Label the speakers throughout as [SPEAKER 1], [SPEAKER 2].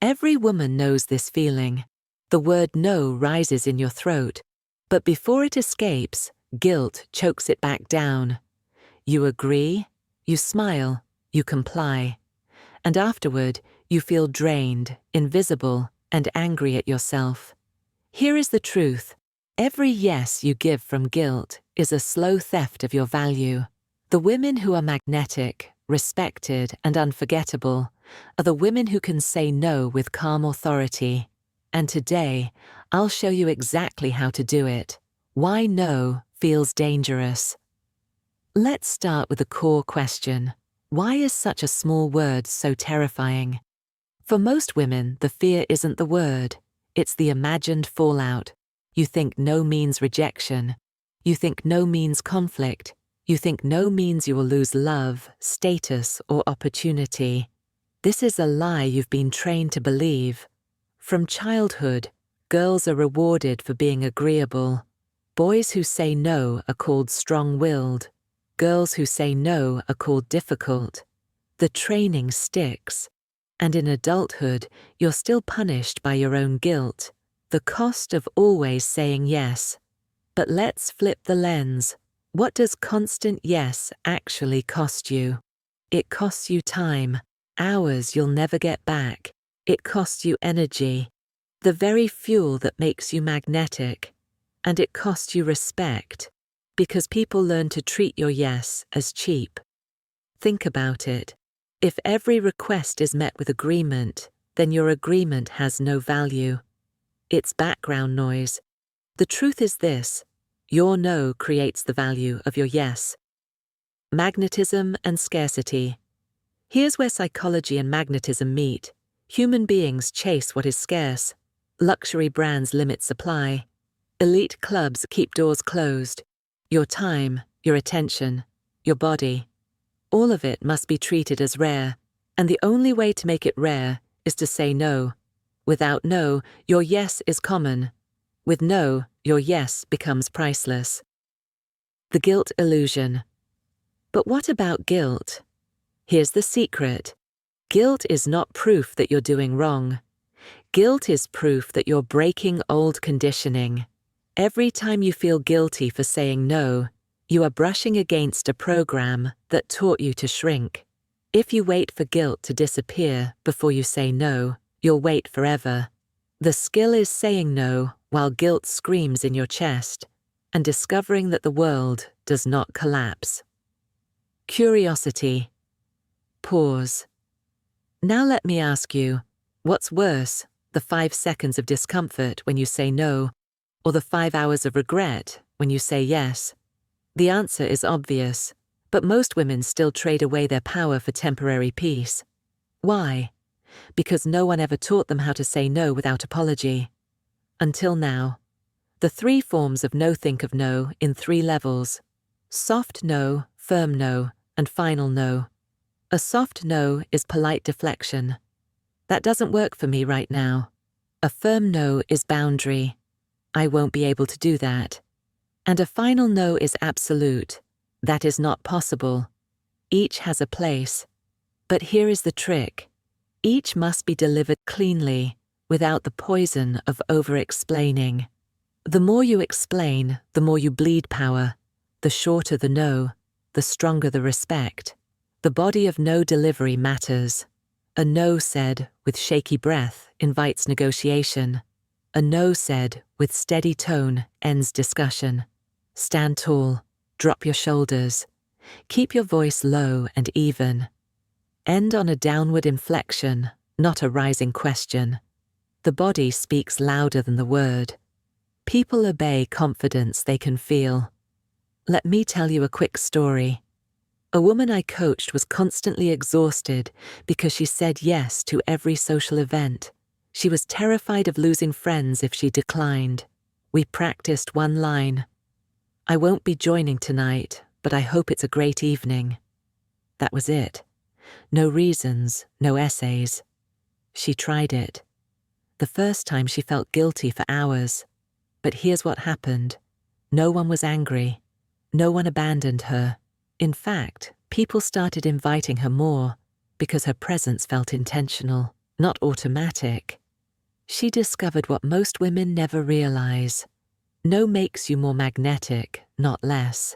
[SPEAKER 1] Every woman knows this feeling. The word no rises in your throat, but before it escapes, guilt chokes it back down. You agree, you smile, you comply, and afterward you feel drained, invisible, and angry at yourself. Here is the truth. Every yes you give from guilt is a slow theft of your value. The women who are magnetic, respected, and unforgettable are the women who can say no with calm authority. And today, I'll show you exactly how to do it. Why no feels dangerous. Let's start with the core question. Why is such a small word so terrifying? For most women, the fear isn't the word. It's the imagined fallout. You think no means rejection. You think no means conflict. You think no means you will lose love, status, or opportunity. This is a lie you've been trained to believe. From childhood, girls are rewarded for being agreeable. Boys who say no are called strong-willed. Girls who say no are called difficult. The training sticks. And in adulthood, you're still punished by your own guilt. The cost of always saying yes. But let's flip the lens. What does constant yes actually cost you? It costs you time, hours you'll never get back. It costs you energy, the very fuel that makes you magnetic. And it costs you respect, because people learn to treat your yes as cheap. Think about it. If every request is met with agreement, then your agreement has no value. It's background noise. The truth is this. Your no creates the value of your yes. Magnetism and scarcity. Here's where psychology and magnetism meet. Human beings chase what is scarce. Luxury brands limit supply. Elite clubs keep doors closed. Your time, your attention, your body. All of it must be treated as rare, and the only way to make it rare is to say no. Without no, your yes is common. With no, your yes becomes priceless. The guilt illusion. But what about guilt? Here's the secret. Guilt is not proof that you're doing wrong. Guilt is proof that you're breaking old conditioning. Every time you feel guilty for saying no, you are brushing against a program that taught you to shrink. If you wait for guilt to disappear before you say no, you'll wait forever. The skill is saying no while guilt screams in your chest, and discovering that the world does not collapse. Curiosity. Pause. Now let me ask you, what's worse, the 5 seconds of discomfort when you say no, or the 5 hours of regret when you say yes? The answer is obvious, but most women still trade away their power for temporary peace. Why? Because no one ever taught them how to say no without apology. Until now. The 3 forms of no. Think of no in 3 levels. Soft no, firm no, and final no. A soft no is polite deflection. That doesn't work for me right now. A firm no is boundary. I won't be able to do that. And a final no is absolute. That is not possible. Each has a place. But here is the trick. Each must be delivered cleanly, without the poison of over-explaining. The more you explain, the more you bleed power. The shorter the no, the stronger the respect. The body of no delivery matters. A no said with shaky breath invites negotiation. A no said with steady tone ends discussion. Stand tall, drop your shoulders. Keep your voice low and even. End on a downward inflection, not a rising question. The body speaks louder than the word. People obey confidence they can feel. Let me tell you a quick story. A woman I coached was constantly exhausted because she said yes to every social event. She was terrified of losing friends if she declined. We practiced one line. I won't be joining tonight, but I hope it's a great evening. That was it. No reasons, no essays. She tried it. The first time she felt guilty for hours. But here's what happened. No one was angry. No one abandoned her. In fact, people started inviting her more because her presence felt intentional. not automatic. She discovered what most women never realize. No makes you more magnetic, not less.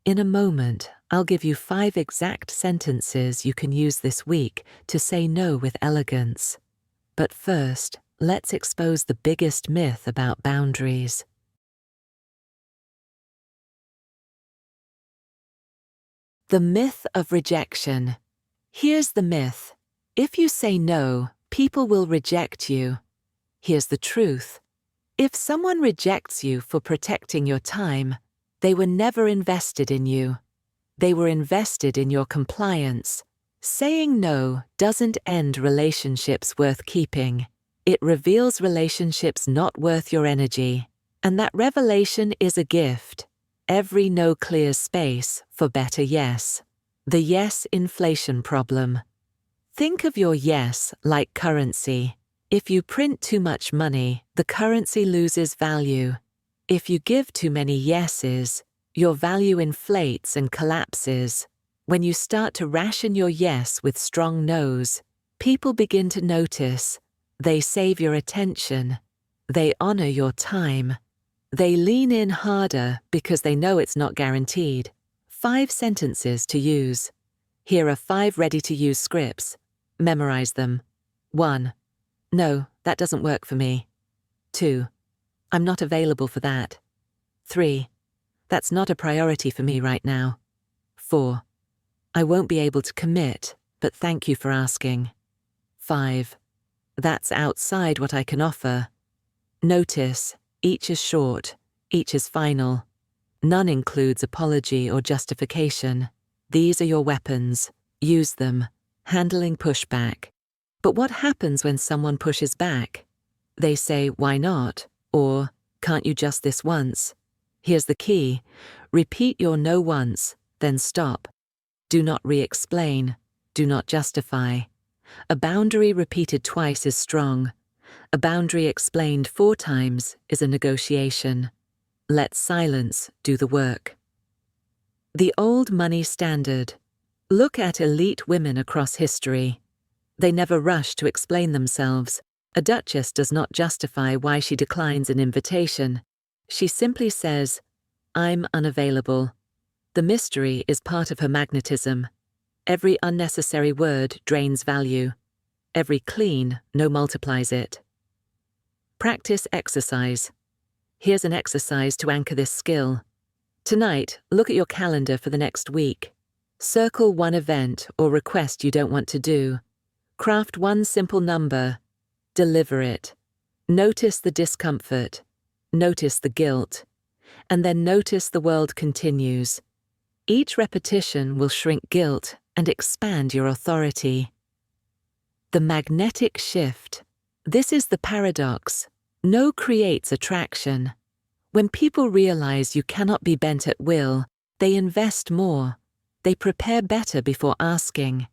[SPEAKER 1] In a moment, I'll give you 5 exact sentences you can use this week to say no with elegance. But first, let's expose the biggest myth about boundaries. The myth of rejection. Here's the myth. If you say no, people will reject you. Here's the truth. If someone rejects you for protecting your time, they were never invested in you. They were invested in your compliance. Saying no doesn't end relationships worth keeping. It reveals relationships not worth your energy. And that revelation is a gift. Every no clears space for better yes. The yes inflation problem. Think of your yes like currency. If you print too much money, the currency loses value. If you give too many yeses, your value inflates and collapses. When you start to ration your yes with strong no's, people begin to notice. They save your attention. They honor your time. They lean in harder because they know it's not guaranteed. 5 sentences to use. Here are 5 ready-to-use scripts. Memorize them. 1. No, that doesn't work for me. 2. I'm not available for that. 3. That's not a priority for me right now. 4. I won't be able to commit, but thank you for asking. 5. That's outside what I can offer. Notice, each is short, each is final. None includes apology or justification. These are your weapons. Use them. Handling pushback. But what happens when someone pushes back? They say, why not? Or, can't you just this once? Here's the key. Repeat your no once, then stop. Do not re-explain. Do not justify. A boundary repeated twice is strong. A boundary explained 4 times is a negotiation. Let silence do the work. The old money standard. Look at elite women across history. They never rush to explain themselves. A duchess does not justify why she declines an invitation. She simply says, I'm unavailable. The mystery is part of her magnetism. Every unnecessary word drains value. Every clean no multiplies it. Practice exercise. Here's an exercise to anchor this skill. Tonight, look at your calendar for the next week. Circle one event or request you don't want to do. Craft one simple number. Deliver it. Notice the discomfort. Notice the guilt. And then notice the world continues. Each repetition will shrink guilt and expand your authority. The magnetic shift. This is the paradox. No creates attraction. When people realize you cannot be bent at will, they invest more. They prepare better before asking.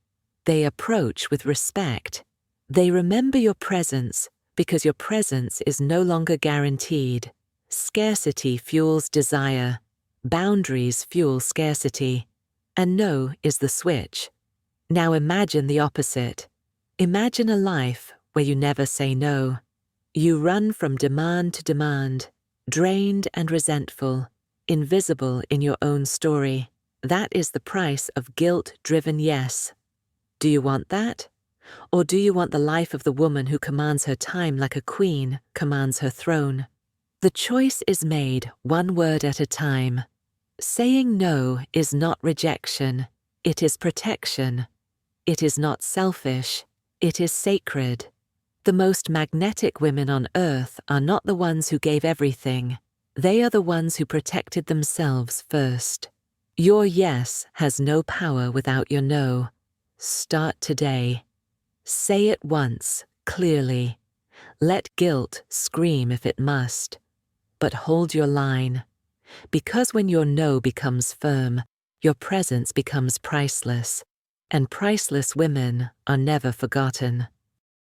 [SPEAKER 1] They approach with respect. They remember your presence because your presence is no longer guaranteed. Scarcity fuels desire. Boundaries fuel scarcity. And no is the switch. Now imagine the opposite. Imagine a life where you never say no. You run from demand to demand, drained and resentful, invisible in your own story. That is the price of guilt-driven yes. Do you want that? Or do you want the life of the woman who commands her time like a queen commands her throne? The choice is made one word at a time. Saying no is not rejection. It is protection. It is not selfish. It is sacred. The most magnetic women on earth are not the ones who gave everything. They are the ones who protected themselves first. Your yes has no power without your no. Start today. Say it once, clearly. Let guilt scream if it must. But hold your line. Because when your no becomes firm, your presence becomes priceless. And priceless women are never forgotten.